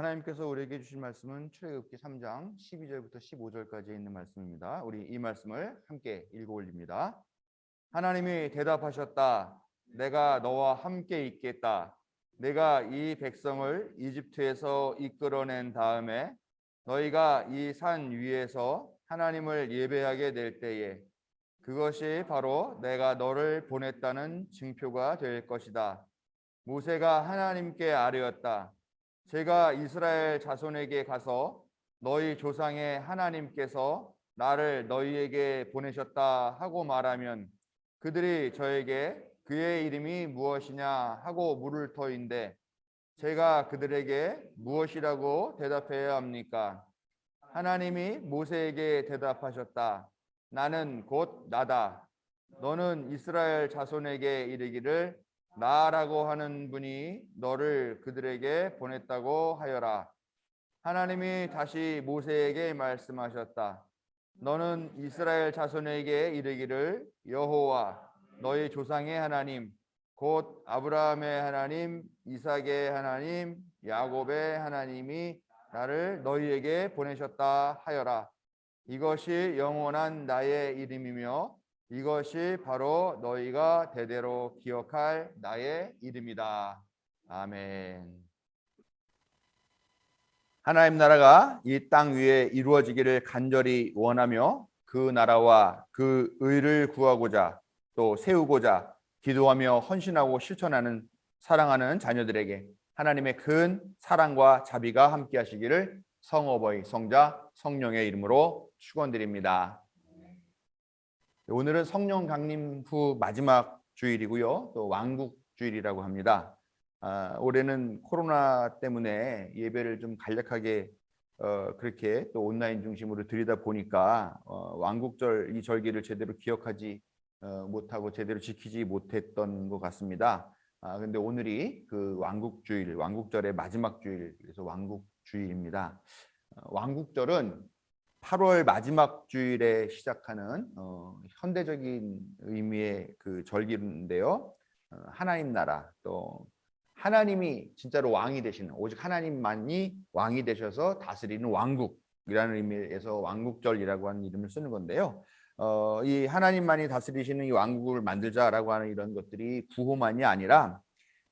하나님께서 우리에게 주신 말씀은 출애굽기 3장 12절부터 15절까지 있는 말씀입니다. 우리 이 말씀을 함께 읽어 올립니다. 하나님이 대답하셨다. 내가 너와 함께 있겠다. 내가 이 백성을 이집트에서 이끌어낸 다음에 너희가 이 산 위에서 하나님을 예배하게 될 때에 그것이 바로 내가 너를 보냈다는 증표가 될 것이다. 모세가 하나님께 아뢰었다. 제가 이스라엘 자손에게 가서 너희 조상의 하나님께서 나를 너희에게 보내셨다 하고 말하면 그들이 저에게 그의 이름이 무엇이냐 하고 물을 터인데 제가 그들에게 무엇이라고 대답해야 합니까? 하나님이 모세에게 대답하셨다. 나는 곧 나다. 너는 이스라엘 자손에게 이르기를 나라고 하는 분이 너를 그들에게 보냈다고 하여라. 하나님이 다시 모세에게 말씀하셨다. 너는 이스라엘 자손에게 이르기를 여호와 너희 조상의 하나님 곧 아브라함의 하나님, 이삭의 하나님, 야곱의 하나님이 나를 너희에게 보내셨다 하여라. 이것이 영원한 나의 이름이며 이것이 바로 너희가 대대로 기억할 나의 이름이다. 아멘. 하나님 나라가 이 땅 위에 이루어지기를 간절히 원하며 그 나라와 그 의를 구하고자 또 세우고자 기도하며 헌신하고 실천하는 사랑하는 자녀들에게 하나님의 큰 사랑과 자비가 함께 하시기를 성어버이 성자 성령의 이름으로 축원드립니다. 오늘은 성령 강림 후 마지막 주일이고요. 또 왕국 주일이라고 합니다. 올해는 코로나 때문에 예배를 좀 간략하게 그렇게 또 온라인 중심으로 드리다 보니까 왕국절 이 절기를 제대로 기억하지 못하고 제대로 지키지 못했던 것 같습니다. 근데 오늘이 그 왕국주일, 왕국절의 마지막 주일, 그래서 왕국주일입니다. 왕국절은 8월 마지막 주일에 시작하는 현대적인 의미의 그 절기인데요. 하나님 나라 또 하나님이 진짜로 왕이 되시는 오직 하나님만이 왕이 되셔서 다스리는 왕국이라는 의미에서 왕국절이라고 하는 이름을 쓰는 건데요. 이 하나님만이 다스리시는 이 왕국을 만들자라고 하는 이런 것들이 구호만이 아니라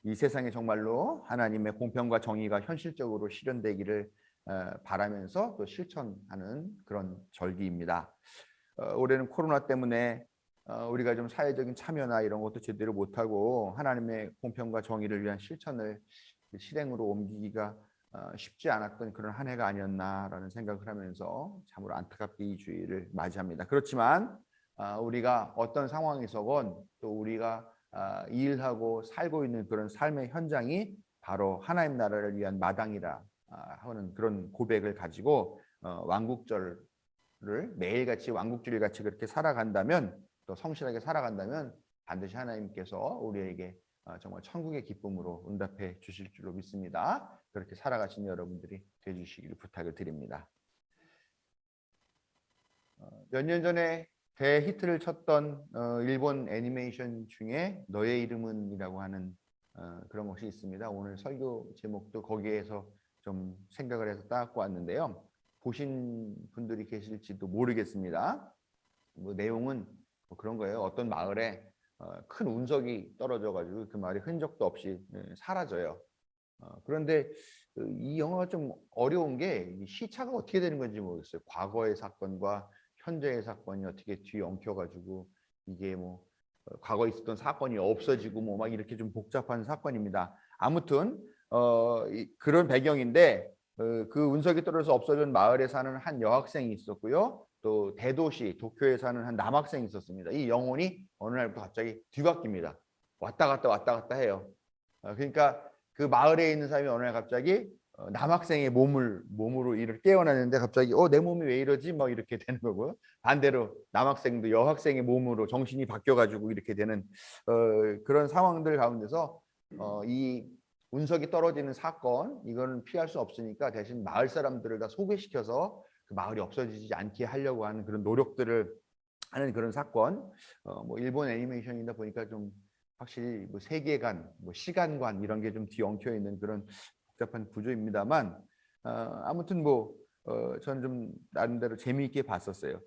이 세상에 정말로 하나님의 공평과 정의가 현실적으로 실현되기를 바라면서 또 실천하는 그런 절기입니다. 올해는 코로나 때문에 우리가 좀 사회적인 참여나 이런 것도 제대로 못하고 하나님의 공평과 정의를 위한 실천을 실행으로 옮기기가 쉽지 않았던 그런 한 해가 아니었나라는 생각을 하면서 참으로 안타깝게 이 주일을 맞이합니다. 그렇지만 우리가 어떤 상황에서건 또 우리가 일하고 살고 있는 그런 삶의 현장이 바로 하나님 나라를 위한 마당이라 하는 그런 고백을 가지고 왕국절을 매일같이 왕국주일같이 그렇게 살아간다면 또 성실하게 살아간다면 반드시 하나님께서 우리에게 정말 천국의 기쁨으로 응답해 주실 줄로 믿습니다. 그렇게 살아가신 여러분들이 되어주시기를 부탁을 드립니다. 몇 년 전에 대히트를 쳤던 일본 애니메이션 중에 너의 이름은 이라고 하는 그런 것이 있습니다. 오늘 설교 제목도 거기에서 좀 생각을 해서 따갖고 왔는데요. 보신 분들이 계실지도 모르겠습니다. 뭐 내용은 뭐 그런 거예요. 어떤 마을에 큰 운석이 떨어져가지고 그 마을이 흔적도 없이 사라져요. 그런데 이 영화가 좀 어려운 게 시차가 어떻게 되는 건지 모르겠어요. 과거의 사건과 현재의 사건이 어떻게 뒤엉켜가지고 이게 뭐 과거에 있었던 사건이 없어지고 뭐 막 이렇게 좀 복잡한 사건입니다. 아무튼 그런 배경인데 그 운석이 떨어져서 없어진 마을에 사는 한 여학생이 있었고요. 또 대도시 도쿄에 사는 한 남학생이 있었습니다. 이 영혼이 어느 날부터 갑자기 뒤바뀝니다. 왔다 갔다 해요. 그러니까 그 마을에 있는 사람이 어느 날 갑자기 남학생의 몸으로 이를 깨어나는데 갑자기 내 몸이 왜 이러지? 막 이렇게 되는 거고요. 반대로 남학생도 여학생의 몸으로 정신이 바뀌어가지고 이렇게 되는 그런 상황들 가운데서 이 운석이 떨어지는 사건 이거는 피할 수 없으니까 대신 마을 사람들을 다 소개시켜서 그 마을이 없어지지 않게 하려고 하는 그런 노력들을 하는 그런 사건. 뭐 일본 애니메이션이다 보니까 좀 확실히 뭐 세계관, 뭐 시간관 이런 게 좀 뒤엉켜 있는 그런 복잡한 구조입니다만 아무튼 뭐 저는 좀 나름대로 재미있게 봤었어요.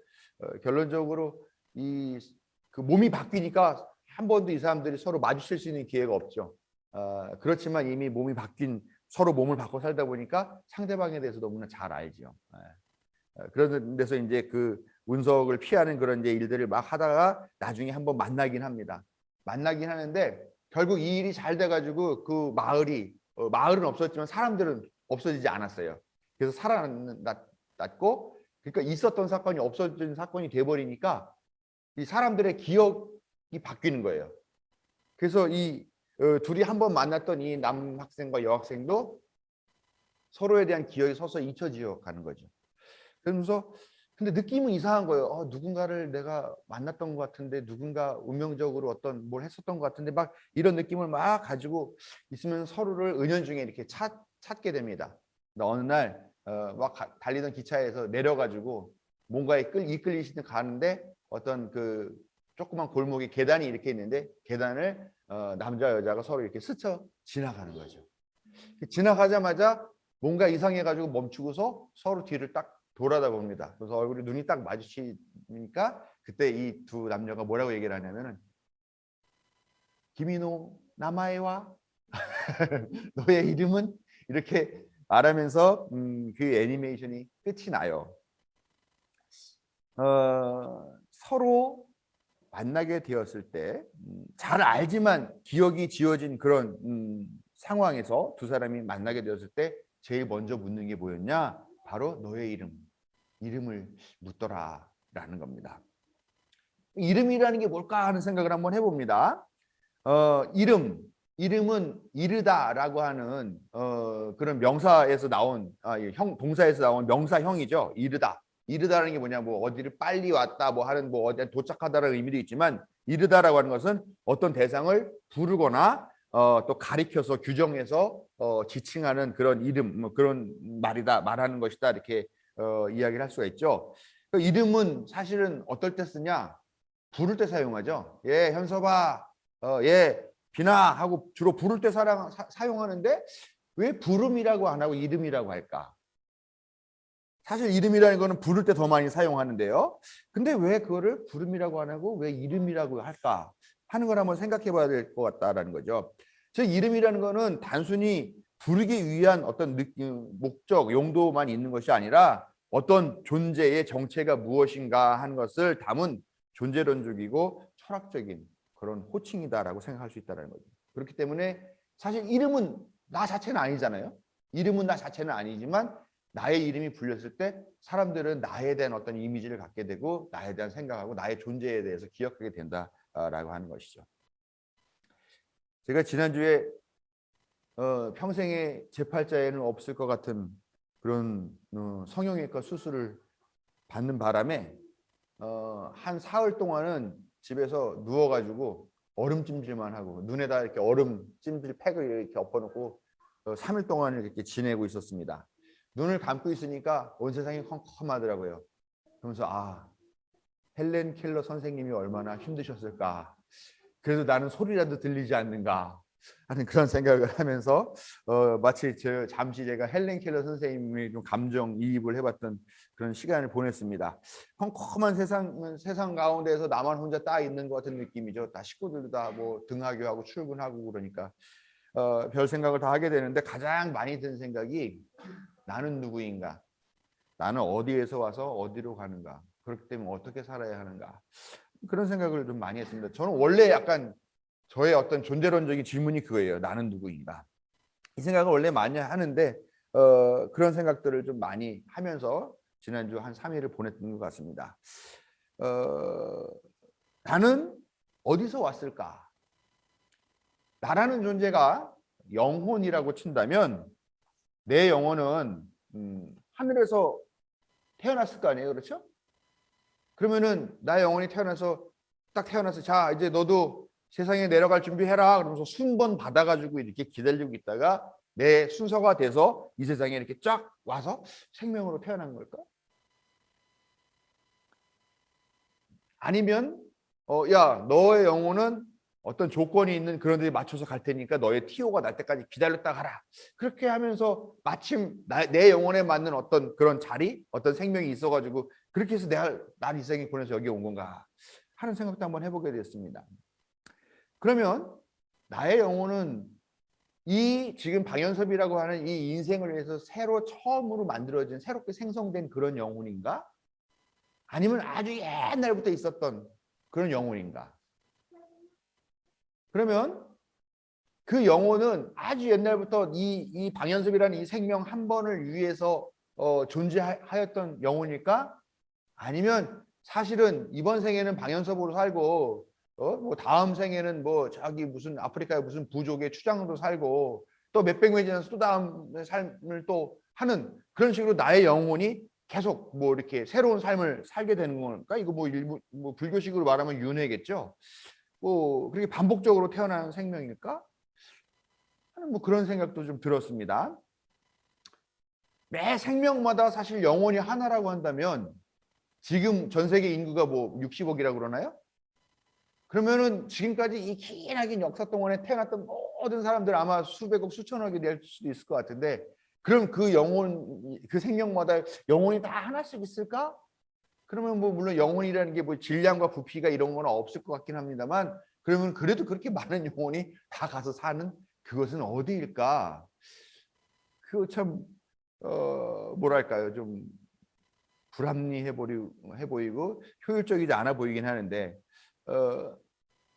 결론적으로 이 그 몸이 바뀌니까 한 번도 이 사람들이 서로 마주칠 수 있는 기회가 없죠. 그렇지만 이미 몸이 바뀐 서로 몸을 바꿔 살다 보니까 상대방에 대해서 너무나 잘 알죠. 그런 데서 이제 그 운석을 피하는 그런 이제 일들을 막 하다가 나중에 한번 만나긴 합니다. 만나긴 하는데 결국 이 일이 잘 돼가지고 그 마을은 없었지만 사람들은 없어지지 않았어요. 그래서 살아났고 그러니까 있었던 사건이 없어진 사건이 돼버리니까 이 사람들의 기억이 바뀌는 거예요. 그래서 이 둘이 한번 만났던 이 남학생과 여학생도 서로에 대한 기억이 서서히 잊혀지어 가는 거죠. 그러면서 근데 느낌은 이상한 거예요. 누군가를 내가 만났던 것 같은데 누군가 운명적으로 어떤 뭘 했었던 것 같은데 막 이런 느낌을 막 가지고 있으면 서로를 은연중에 이렇게 찾게 됩니다. 어느 날 막 달리던 기차에서 내려가지고 뭔가에 이끌리시는 가는데 어떤 그 조그만 골목에 계단이 이렇게 있는데 계단을 남자 여자가 서로 이렇게 스쳐 지나가는 거죠. 지나가자마자 뭔가 이상해가지고 멈추고서 서로 뒤를 딱 돌아다 봅니다. 그래서 얼굴이 눈이 딱 마주치니까 그때 이 두 남녀가 뭐라고 얘기를 하냐면은 김인호 나마에와 너의 이름은 이렇게 말하면서 그 애니메이션이 끝이 나요. 서로 만나게 되었을 때 잘 알지만 기억이 지워진 그런 상황에서 두 사람이 만나게 되었을 때 제일 먼저 묻는 게 뭐였냐? 바로 너의 이름을 묻더라라는 겁니다. 이름이라는 게 뭘까 하는 생각을 한번 해봅니다. 이름은 이르다라고 하는 그런 명사에서 나온 동사에서 나온 명사형이죠. 이르다라는 게 뭐냐, 뭐 어디를 빨리 왔다, 뭐 하는 뭐 어디 도착하다라는 의미도 있지만 이르다라고 하는 것은 어떤 대상을 부르거나 또 가리켜서 규정해서 지칭하는 그런 이름, 뭐 그런 말하는 것이다 이렇게 이야기를 할 수가 있죠. 이름은 사실은 어떨 때 쓰냐? 부를 때 사용하죠. 예, 현서봐, 예, 비나 하고 주로 부를 때 사용하는데 왜 부름이라고 안 하고 이름이라고 할까? 사실 이름이라는 거는 부를 때 더 많이 사용하는데요. 근데 왜 그거를 부름이라고 안 하고 왜 이름이라고 할까 하는 걸 한번 생각해 봐야 될 것 같다라는 거죠. 즉 이름이라는 거는 단순히 부르기 위한 어떤 목적, 용도만 있는 것이 아니라 어떤 존재의 정체가 무엇인가 하는 것을 담은 존재론적이고 철학적인 그런 호칭이다라고 생각할 수 있다는 거죠. 그렇기 때문에 사실 이름은 나 자체는 아니잖아요. 이름은 나 자체는 아니지만 나의 이름이 불렸을 때 사람들은 나에 대한 어떤 이미지를 갖게 되고 나에 대한 생각하고 나의 존재에 대해서 기억하게 된다라고 하는 것이죠. 제가 지난주에 평생의 제 팔자에는 없을 것 같은 그런 성형외과 수술을 받는 바람에 한 사흘 동안은 집에서 누워가지고 얼음찜질만 하고 눈에다 이렇게 얼음 찜질 팩을 이렇게 엎어놓고 3일 동안 이렇게 지내고 있었습니다. 눈을 감고 있으니까 온 세상이 컴컴하더라고요. 그러면서 헬렌 켈러 선생님이 얼마나 힘드셨을까. 그래도 나는 소리라도 들리지 않는가 하는 그런 생각을 하면서 마치 잠시 제가 헬렌 켈러 선생님이 좀 감정이입을 해봤던 그런 시간을 보냈습니다. 컴컴한 세상 가운데에서 나만 혼자 딱 있는 것 같은 느낌이죠. 다 식구들도 다 뭐 등하교하고 출근하고 그러니까 별 생각을 다 하게 되는데 가장 많이 드는 생각이 나는 누구인가? 나는 어디에서 와서 어디로 가는가? 그렇기 때문에 어떻게 살아야 하는가? 그런 생각을 좀 많이 했습니다. 저는 원래 약간 저의 어떤 존재론적인 질문이 그거예요. 나는 누구인가? 이 생각을 원래 많이 하는데 그런 생각들을 좀 많이 하면서 지난주 한 3일을 보냈던 것 같습니다. 나는 어디서 왔을까? 나라는 존재가 영혼이라고 친다면 내 영혼은 하늘에서 태어났을 거 아니에요, 그렇죠? 그러면은 나의 영혼이 딱 태어나서 자 이제 너도 세상에 내려갈 준비해라 그러면서 순번 받아가지고 이렇게 기다리고 있다가 내 순서가 돼서 이 세상에 이렇게 쫙 와서 생명으로 태어난 걸까? 아니면 야 너의 영혼은 어떤 조건이 있는 그런 데 맞춰서 갈 테니까 너의 TO가 날 때까지 기다렸다 가라. 그렇게 하면서 마침 내 영혼에 맞는 어떤 그런 자리, 어떤 생명이 있어가지고 그렇게 해서 내가 날 이 생에 보내서 여기 온 건가 하는 생각도 한번 해보게 됐습니다. 그러면 나의 영혼은 이 지금 방연섭이라고 하는 이 인생을 위해서 새로 처음으로 만들어진 새롭게 생성된 그런 영혼인가? 아니면 아주 옛날부터 있었던 그런 영혼인가? 그러면 그 영혼은 아주 옛날부터 이 방연섭이라는 이 생명 한 번을 위해서 존재하였던 영혼일까? 아니면 사실은 이번 생에는 방연섭으로 살고 뭐 다음 생에는 뭐 저기 무슨 아프리카의 무슨 부족의 추장으로 살고 또 몇백 년 지나서 또 다음 삶을 또 하는 그런 식으로 나의 영혼이 계속 뭐 이렇게 새로운 삶을 살게 되는 거니까 이거 뭐 일부 뭐 불교식으로 말하면 윤회겠죠. 뭐 그렇게 반복적으로 태어나는 생명일까? 하는 뭐 그런 생각도 좀 들었습니다. 매 생명마다 사실 영혼이 하나라고 한다면 지금 전 세계 인구가 뭐 60억이라고 그러나요? 그러면은 지금까지 이 길하긴 역사 동안에 태어났던 모든 사람들 아마 수백억 수천억이 될 수도 있을 것 같은데 그럼 그 영혼 그 생명마다 영혼이 다 하나씩 있을까? 그러면 뭐 물론 영혼이라는 게 뭐 질량과 부피가 이런 건 없을 것 같긴 합니다만 그러면 그래도 그렇게 많은 영혼이 다 가서 사는 그것은 어디일까? 그거 참 뭐랄까요 좀 불합리해 보이고 효율적이지 않아 보이긴 하는데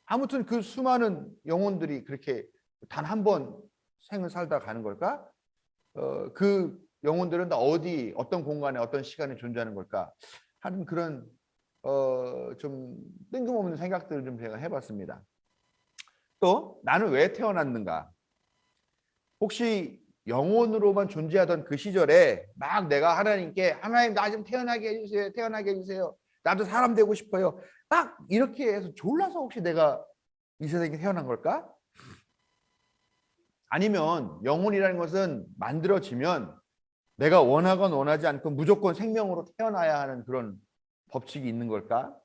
아무튼 그 수많은 영혼들이 그렇게 단 한 번 생을 살다 가는 걸까? 그 영혼들은 다 어디 어떤 공간에 어떤 시간에 존재하는 걸까? 하는 그런 좀 뜬금없는 생각들을 좀 제가 해봤습니다. 또 나는 왜 태어났는가? 혹시 영혼으로만 존재하던 그 시절에 막 내가 하나님께 하나님 나 좀 태어나게 해주세요. 태어나게 해주세요. 나도 사람 되고 싶어요. 막 이렇게 해서 졸라서 혹시 내가 이 세상에 태어난 걸까? 아니면 영혼이라는 것은 만들어지면 내가 원하건 원하지 않건 무조건 생명으로 태어나야 하는 그런 법칙이 있는 걸까?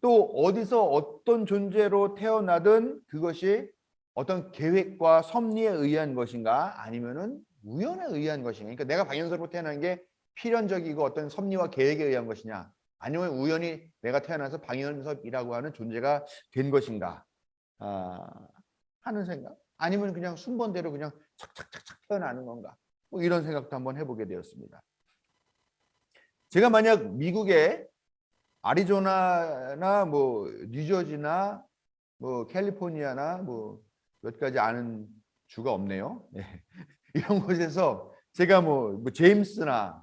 또 어디서 어떤 존재로 태어나든 그것이 어떤 계획과 섭리에 의한 것인가 아니면은 우연에 의한 것인가? 그러니까 내가 방연섭으로 태어난 게 필연적이고 어떤 섭리와 계획에 의한 것이냐? 아니면 우연히 내가 태어나서 방연섭이라고 하는 존재가 된 것인가? 하는 생각? 아니면 그냥 순번대로 그냥 착착착착 태어나는 건가? 뭐 이런 생각도 한번 해보게 되었습니다. 제가 만약 미국의 아리조나나 뭐 뉴저지나 뭐 캘리포니아나 뭐 몇 가지 아는 주가 없네요. 네. 이런 곳에서 제가 뭐 제임스나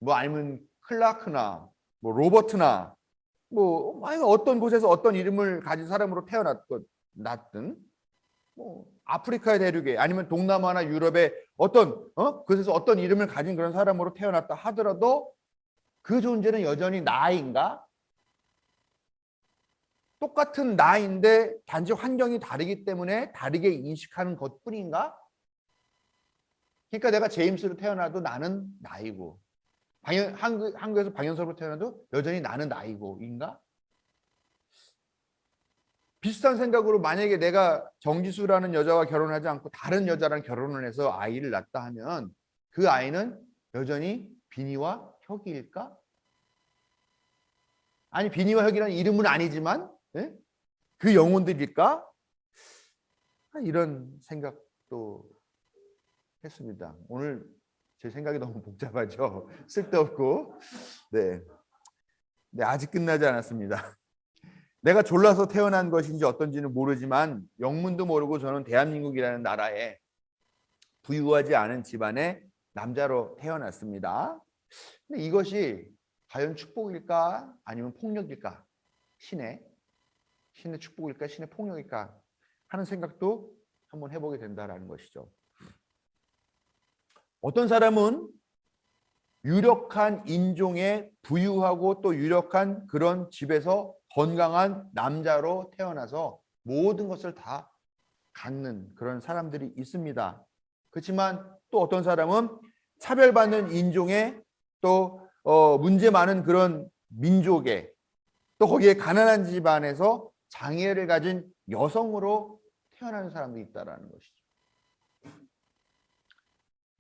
뭐 아니면 클라크나 뭐 로버트나 뭐 어떤 곳에서 어떤 이름을 가진 사람으로 태어났든 뭐 아프리카의 대륙에 아니면 동남아나 유럽의 어떤 그곳에서 어떤 이름을 가진 그런 사람으로 태어났다 하더라도 그 존재는 여전히 나인가? 똑같은 나인데 단지 환경이 다르기 때문에 다르게 인식하는 것뿐인가? 그러니까 내가 제임스로 태어나도 나는 나이고 한국에서 방연섭으로 태어나도 여전히 나는 나이고인가? 비슷한 생각으로 만약에 내가 정지수라는 여자와 결혼하지 않고 다른 여자랑 결혼을 해서 아이를 낳았다 하면 그 아이는 여전히 비니와 혁이일까? 아니 비니와 혁이라는 이름은 아니지만 그 영혼들일까? 이런 생각도 했습니다. 오늘 제 생각이 너무 복잡하죠. 쓸데없고. 네. 아직 끝나지 않았습니다. 내가 졸라서 태어난 것인지 어떤지는 모르지만 영문도 모르고 저는 대한민국이라는 나라에 부유하지 않은 집안의 남자로 태어났습니다. 근데 이것이 과연 축복일까 아니면 폭력일까? 신의 축복일까 신의 폭력일까 하는 생각도 한번 해보게 된다라는 것이죠. 어떤 사람은 유력한 인종의 부유하고 또 유력한 그런 집에서 건강한 남자로 태어나서 모든 것을 다 갖는 그런 사람들이 있습니다. 그렇지만 또 어떤 사람은 차별받는 인종의 또 문제 많은 그런 민족의 또 거기에 가난한 집안에서 장애를 가진 여성으로 태어나는 사람도 있다라는 것이죠.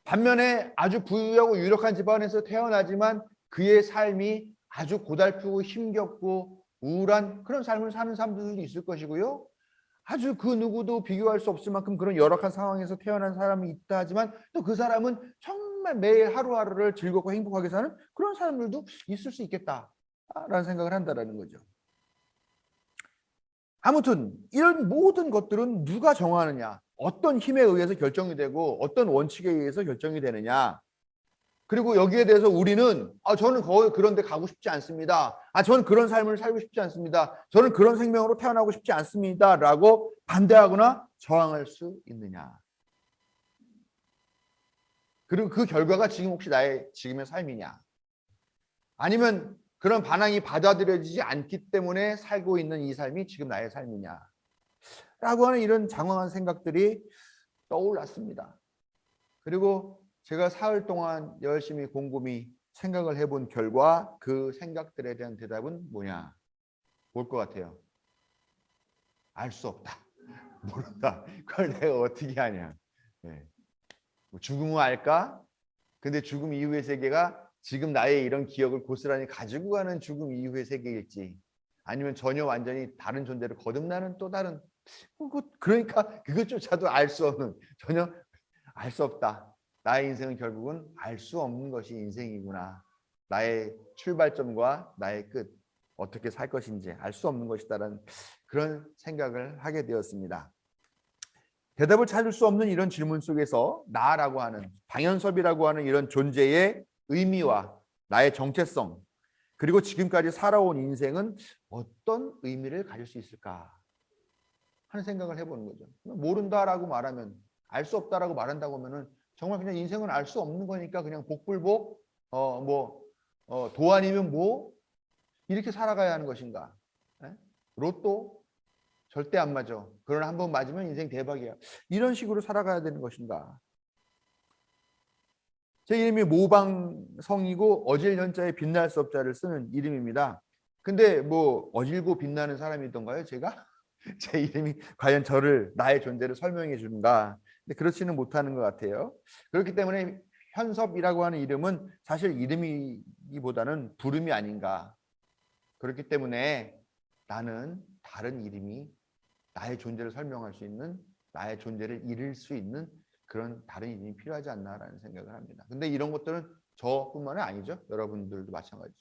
반면에 아주 부유하고 유력한 집안에서 태어나지만 그의 삶이 아주 고달프고 힘겹고 우울한 그런 삶을 사는 사람들도 있을 것이고요. 아주 그 누구도 비교할 수 없을 만큼 그런 열악한 상황에서 태어난 사람이 있다 하지만 또 그 사람은 정말 매일 하루하루를 즐겁고 행복하게 사는 그런 사람들도 있을 수 있겠다라는 생각을 한다는 거죠. 아무튼 이런 모든 것들은 누가 정하느냐, 어떤 힘에 의해서 결정이 되고 어떤 원칙에 의해서 결정이 되느냐. 그리고 여기에 대해서 우리는 저는 그런 데 가고 싶지 않습니다. 저는 그런 삶을 살고 싶지 않습니다. 저는 그런 생명으로 태어나고 싶지 않습니다. 라고 반대하거나 저항할 수 있느냐. 그리고 그 결과가 지금 혹시 나의 지금의 삶이냐. 아니면 그런 반항이 받아들여지지 않기 때문에 살고 있는 이 삶이 지금 나의 삶이냐. 라고 하는 이런 장황한 생각들이 떠올랐습니다. 그리고 제가 사흘 동안 열심히 곰곰이 생각을 해본 결과 그 생각들에 대한 대답은 뭐냐? 뭘 것 같아요? 알 수 없다. 모른다. 그걸 내가 어떻게 하냐? 네. 죽음은 알까? 근데 죽음 이후의 세계가 지금 나의 이런 기억을 고스란히 가지고 가는 죽음 이후의 세계일지 아니면 전혀 완전히 다른 존재를 거듭나는 또 다른 그러니까 그것조차도 알 수 없는 전혀 알 수 없다. 나의 인생은 결국은 알 수 없는 것이 인생이구나. 나의 출발점과 나의 끝 어떻게 살 것인지 알 수 없는 것이다라는 그런 생각을 하게 되었습니다. 대답을 찾을 수 없는 이런 질문 속에서 나라고 하는 방현섭이라고 하는 이런 존재의 의미와 나의 정체성 그리고 지금까지 살아온 인생은 어떤 의미를 가질 수 있을까 하는 생각을 해보는 거죠. 모른다라고 말하면 알 수 없다라고 말한다고 하면은 정말 그냥 인생은 알 수 없는 거니까 그냥 복불복 도 아니면 뭐 이렇게 살아가야 하는 것인가? 에? 로또 절대 안 맞아. 그러나 한 번 맞으면 인생 대박이야. 이런 식으로 살아가야 되는 것인가? 제 이름이 모방성이고 어질 연자에 빛날 수 없자를 쓰는 이름입니다. 근데 뭐 어질고 빛나는 사람이던가요, 제가? 제 이름이 과연 저를 나의 존재를 설명해 주는가? 근데 그렇지는 못하는 것 같아요. 그렇기 때문에 현섭이라고 하는 이름은 사실 이름이기보다는 부름이 아닌가. 그렇기 때문에 나는 다른 이름이 나의 존재를 설명할 수 있는 나의 존재를 이룰 수 있는 그런 다른 이름이 필요하지 않나라는 생각을 합니다. 근데 이런 것들은 저뿐만이 아니죠. 여러분들도 마찬가지죠.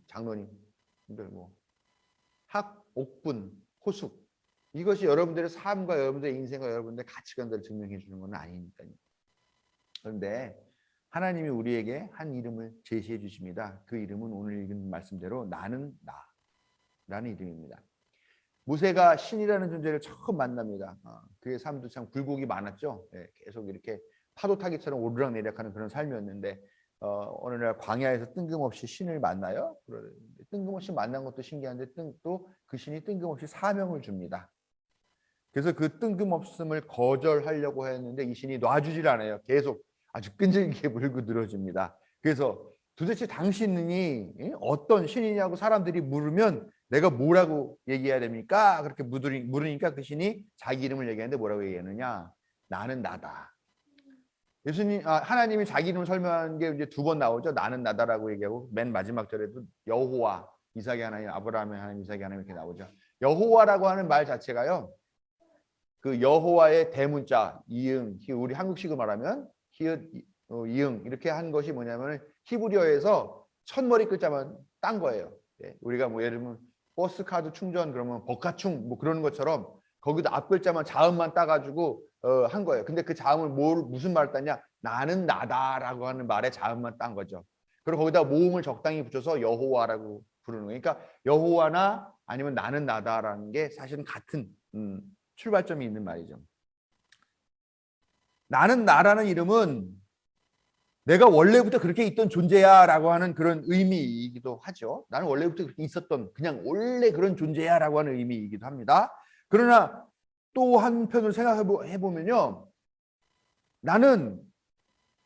장로님들 학, 옥분, 호숙 이것이 여러분들의 삶과 여러분들의 인생과 여러분들의 가치관들을 증명해 주는 건 아니니까요. 그런데 하나님이 우리에게 한 이름을 제시해 주십니다. 그 이름은 오늘 읽은 말씀대로 나는 나라는 이름입니다. 모세가 신이라는 존재를 처음 만납니다. 그의 삶도 참 굴곡이 많았죠. 네, 계속 이렇게 파도 타기처럼 오르락내리락하는 그런 삶이었는데 어느 날 광야에서 뜬금없이 신을 만나요. 뜬금없이 만난 것도 신기한데 또 그 신이 뜬금없이 사명을 줍니다. 그래서 그 뜬금없음을 거절하려고 했는데 이 신이 놔주질 않아요. 계속 아주 끈질기게 물고 늘어집니다. 그래서 도대체 당신이 어떤 신이냐고 사람들이 물으면 내가 뭐라고 얘기해야 됩니까? 그렇게 물으니까 그 신이 자기 이름을 얘기하는데 뭐라고 얘기하느냐? 나는 나다. 하나님이 자기 이름을 설명하는 게 이제 두 번 나오죠. 나는 나다라고 얘기하고 맨 마지막 절에도 여호와, 이삭의 하나님, 아브라함의 하나님, 이삭의 하나님 이렇게 나오죠. 여호와라고 하는 말 자체가요. 그 여호와의 대문자 이응, 우리 한국식으로 말하면 히읗, 이응 이렇게 한 것이 뭐냐면 히브리어에서 첫머리 글자만 딴 거예요. 우리가 뭐 예를 들면 버스 카드 충전 그러면 버카충 뭐 그러는 것처럼 거기도 앞 글자만 자음만 따가지고 한 거예요. 근데 그 자음을 무슨 말을 땄냐? 나는 나다라고 하는 말에 자음만 딴 거죠. 그리고 거기다 모음을 적당히 붙여서 여호와라고 부르는 거예요. 그러니까 여호와나 아니면 나는 나다라는 게 사실은 같은 출발점이 있는 말이죠. 나는 나라는 이름은 내가 원래부터 그렇게 있던 존재야 라고 하는 그런 의미이기도 하죠. 나는 원래부터 그렇게 있었던 그냥 원래 그런 존재야 라고 하는 의미이기도 합니다. 그러나 또 한편으로 생각해 보면요. 나는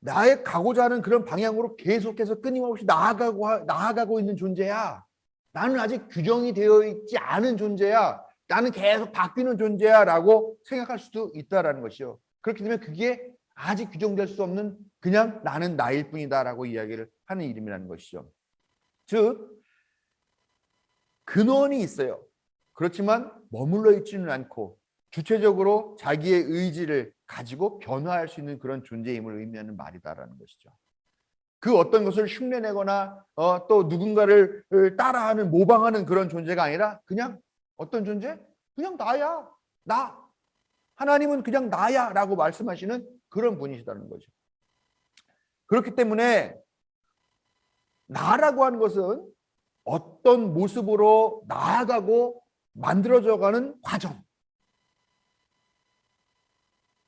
나의 가고자 하는 그런 방향으로 계속해서 끊임없이 나아가고 있는 존재야. 나는 아직 규정이 되어 있지 않은 존재야. 나는 계속 바뀌는 존재야라고 생각할 수도 있다라는 것이요. 그렇기 때문에 그게 아직 규정될 수 없는 그냥 나는 나일 뿐이다라고 이야기를 하는 이름이라는 것이죠. 즉 근원이 있어요. 그렇지만 머물러 있지는 않고 주체적으로 자기의 의지를 가지고 변화할 수 있는 그런 존재임을 의미하는 말이다라는 것이죠. 그 어떤 것을 흉내내거나 또 누군가를 따라하는 모방하는 그런 존재가 아니라 그냥 어떤 존재? 그냥 나야. 나. 하나님은 그냥 나야 라고 말씀하시는 그런 분이시다는 거죠. 그렇기 때문에 나라고 하는 것은 어떤 모습으로 나아가고 만들어져가는 과정.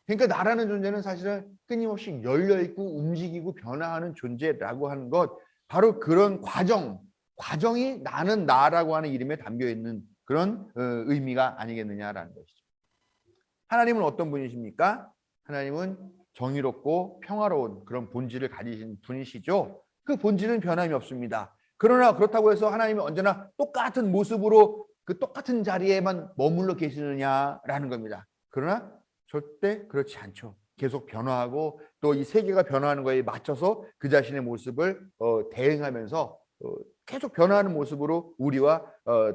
그러니까 나라는 존재는 사실은 끊임없이 열려있고 움직이고 변화하는 존재라고 하는 것, 바로 그런 과정이 나는 나라고 하는 이름에 담겨있는 그런 의미가 아니겠느냐라는 것이죠. 하나님은 어떤 분이십니까? 하나님은 정의롭고 평화로운 그런 본질을 가지신 분이시죠. 그 본질은 변함이 없습니다. 그러나 그렇다고 해서 하나님이 언제나 똑같은 모습으로 그 똑같은 자리에만 머물러 계시느냐라는 겁니다. 그러나 절대 그렇지 않죠. 계속 변화하고 또 이 세계가 변화하는 거에 맞춰서 그 자신의 모습을 대응하면서 계속 변화하는 모습으로 우리와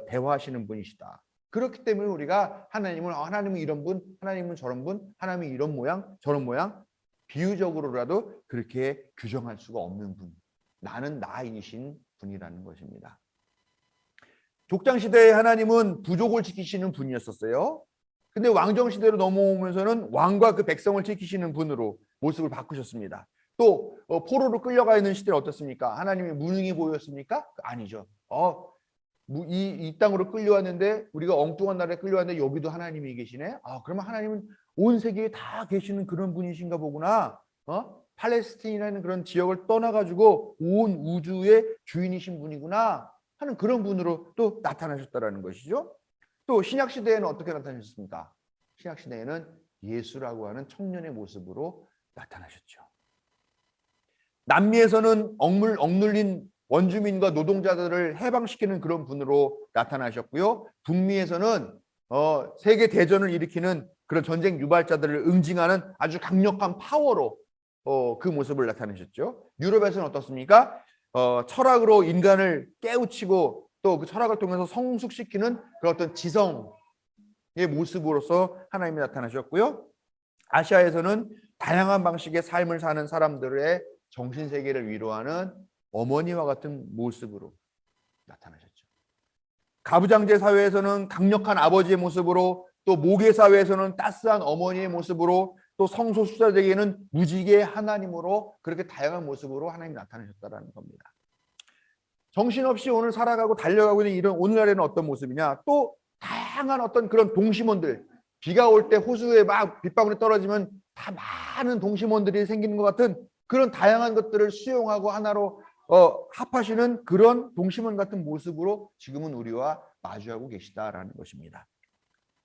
대화하시는 분이시다. 그렇기 때문에 우리가 하나님은 이런 분, 하나님은 저런 분, 하나님이 이런 모양, 저런 모양 비유적으로라도 그렇게 규정할 수가 없는 분. 나는 나이신 분이라는 것입니다. 족장 시대에 하나님은 부족을 지키시는 분이었었어요. 근데 왕정 시대로 넘어오면서는 왕과 그 백성을 지키시는 분으로 모습을 바꾸셨습니다. 또 포로로 끌려가 있는 시대는 어떻습니까? 하나님이 무능히 보였습니까? 아니죠. 이 땅으로 끌려왔는데 우리가 엉뚱한 나라에 끌려왔는데 여기도 하나님이 계시네. 그러면 하나님은 온 세계에 다 계시는 그런 분이신가 보구나. 팔레스틴이라는 그런 지역을 떠나가지고 온 우주의 주인이신 분이구나 하는 그런 분으로 또 나타나셨다라는 것이죠. 또 신약 시대에는 어떻게 나타나셨습니까? 신약 시대에는 예수라고 하는 청년의 모습으로 나타나셨죠. 남미에서는 억눌린 원주민과 노동자들을 해방시키는 그런 분으로 나타나셨고요. 북미에서는 세계 대전을 일으키는 그런 전쟁 유발자들을 응징하는 아주 강력한 파워로 그 모습을 나타내셨죠. 유럽에서는 어떻습니까? 철학으로 인간을 깨우치고 또 그 철학을 통해서 성숙시키는 그런 어떤 지성의 모습으로서 하나님이 나타나셨고요. 아시아에서는 다양한 방식의 삶을 사는 사람들의 정신세계를 위로하는 어머니와 같은 모습으로 나타나셨죠. 가부장제 사회에서는 강력한 아버지의 모습으로, 또 모계 사회에서는 따스한 어머니의 모습으로, 또 성소수자에게는 무지개의 하나님으로, 그렇게 다양한 모습으로 하나님이 나타나셨다는 겁니다. 정신없이 오늘 살아가고 달려가고 있는 이런 오늘날에는 어떤 모습이냐? 또 다양한 어떤 그런 동심원들, 비가 올 때 호수에 막 빗방울이 떨어지면 다 많은 동심원들이 생기는 것 같은 그런 다양한 것들을 수용하고 하나로 합하시는 그런 동심원 같은 모습으로 지금은 우리와 마주하고 계시다라는 것입니다.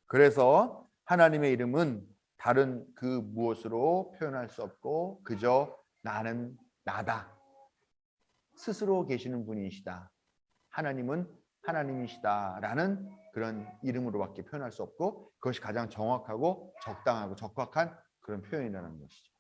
그래서 하나님의 이름은 다른 그 무엇으로 표현할 수 없고 그저 나는 나다. 스스로 계시는 분이시다. 하나님은 하나님이시다라는 그런 이름으로밖에 표현할 수 없고 그것이 가장 정확하고 적당하고 적확한 그런 표현이라는 것이죠.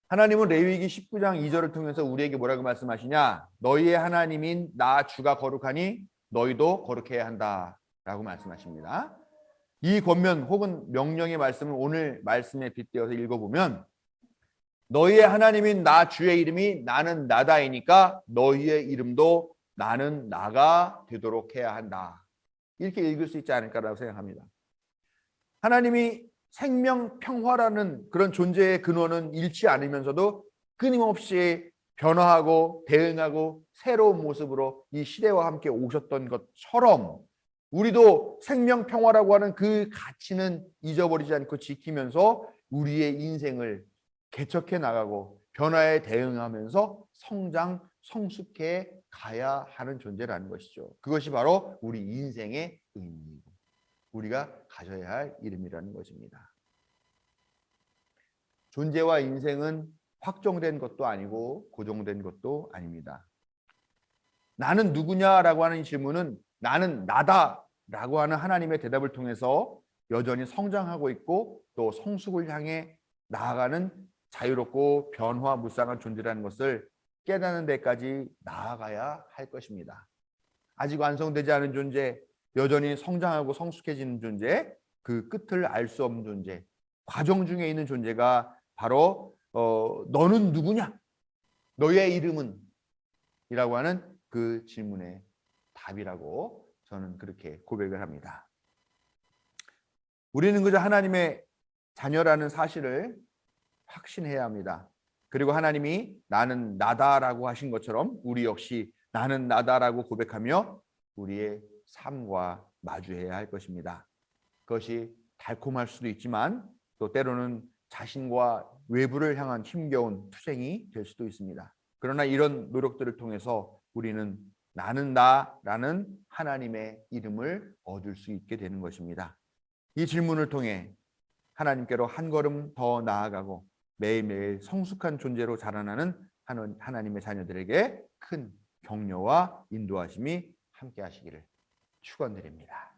하나님은 레위기 19장 2절을 통해서 우리에게 뭐라고 말씀하시냐? 너희의 하나님인 나 주가 거룩하니 너희도 거룩해야 한다 라고 말씀하십니다. 이 권면 혹은 명령의 말씀을 오늘 말씀에 빗대어서 읽어보면 너희의 하나님인 나 주의 이름이 나는 나다이니까 너희의 이름도 나는 나가 되도록 해야 한다. 이렇게 읽을 수 있지 않을까라고 생각합니다. 하나님이 생명 평화라는 그런 존재의 근원은 잃지 않으면서도 끊임없이 변화하고 대응하고 새로운 모습으로 이 시대와 함께 오셨던 것처럼 우리도 생명 평화라고 하는 그 가치는 잊어버리지 않고 지키면서 우리의 인생을 개척해 나가고 변화에 대응하면서 성장, 성숙해 가야 하는 존재라는 것이죠. 그것이 바로 우리 인생의 의미이고 우리가 가져야 할 이름이라는 것입니다. 존재와 인생은 확정된 것도 아니고 고정된 것도 아닙니다. 나는 누구냐라고 하는 질문은 나는 나다 라고 하는 하나님의 대답을 통해서 여전히 성장하고 있고 또 성숙을 향해 나아가는 자유롭고 변화무쌍한 존재라는 것을 깨닫는 데까지 나아가야 할 것입니다. 아직 완성되지 않은 존재, 여전히 성장하고 성숙해지는 존재, 그 끝을 알 수 없는 존재, 과정 중에 있는 존재가 바로 너는 누구냐? 너의 이름은? 이라고 하는 그 질문의 답이라고 저는 그렇게 고백을 합니다. 우리는 그저 하나님의 자녀라는 사실을 확신해야 합니다. 그리고 하나님이 나는 나다라고 하신 것처럼 우리 역시 나는 나다라고 고백하며 우리의 삶과 마주해야 할 것입니다. 그것이 달콤할 수도 있지만 또 때로는 자신과 외부를 향한 힘겨운 투쟁이 될 수도 있습니다. 그러나 이런 노력들을 통해서 우리는 나는 나라는 하나님의 이름을 얻을 수 있게 되는 것입니다. 이 질문을 통해 하나님께로 한 걸음 더 나아가고 매일매일 성숙한 존재로 자라나는 하나님의 자녀들에게 큰 격려와 인도하심이 함께 하시기를 축원드립니다.